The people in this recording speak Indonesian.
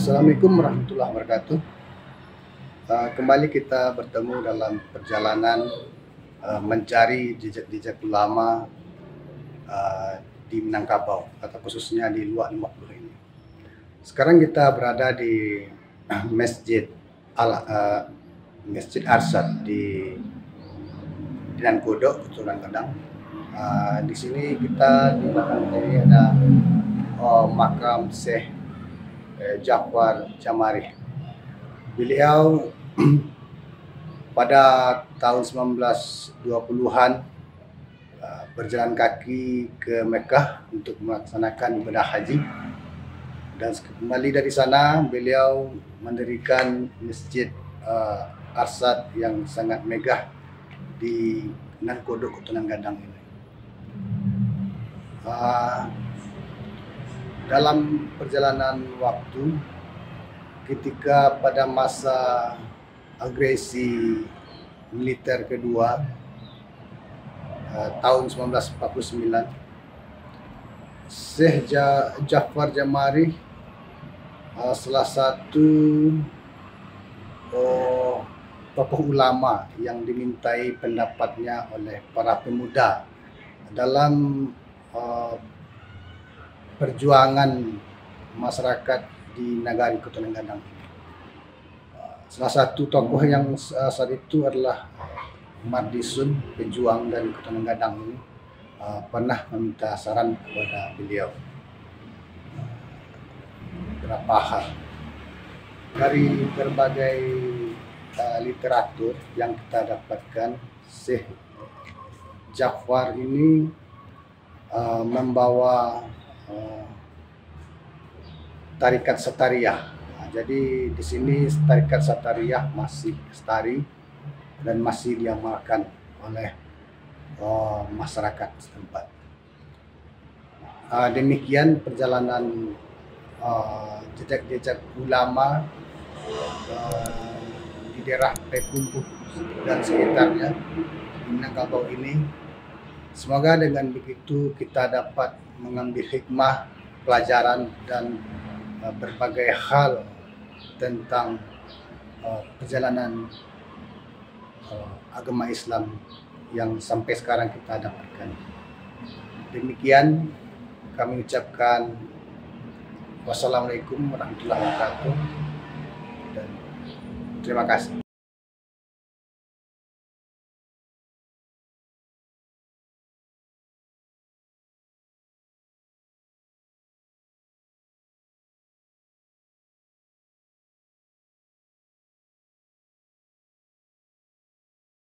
Assalamualaikum warahmatullahi wabarakatuh. Kembali kita bertemu dalam perjalanan mencari jejak-jejak ulama di Minangkabau, atau khususnya di Luak 50 ini. Sekarang kita berada di Masjid Arsad di Dinan Kodok, Keturunan Gadang. Di sini kita di belakang ini ada makam Syekh Jafar Jamari. Beliau pada tahun 1920-an berjalan kaki ke Mekah untuk melaksanakan ibadah haji, dan kembali dari sana beliau mendirikan Masjid Arsad yang sangat megah di Dinan Kodok, Keturunan Gadang ini. Dalam perjalanan waktu, ketika pada masa agresi militer kedua tahun 1949, Syekh Jafar Jamari salah satu tokoh ulama yang dimintai pendapatnya oleh para pemuda dalam perjuangan masyarakat di Nagari Keturunan Gadang. Salah satu tokoh yang saat itu adalah Mardisun, pejuang dari Keturunan Gadang ini, pernah meminta saran kepada beliau beberapa hal. Dari berbagai literatur yang kita dapatkan, Syekh Jafar ini membawa tarikat Satariyah. Jadi di sini tarikat Satariyah masih lestari dan masih diamalkan oleh masyarakat setempat. Demikian perjalanan jejak-jejak ulama di daerah Pekumpuh dan sekitarnya di Minangkabau ini. Semoga dengan begitu kita dapat mengambil hikmah, pelajaran, dan berbagai hal tentang perjalanan agama Islam yang sampai sekarang kita dapatkan. Demikian kami ucapkan wassalamualaikum warahmatullahi wabarakatuh dan terima kasih.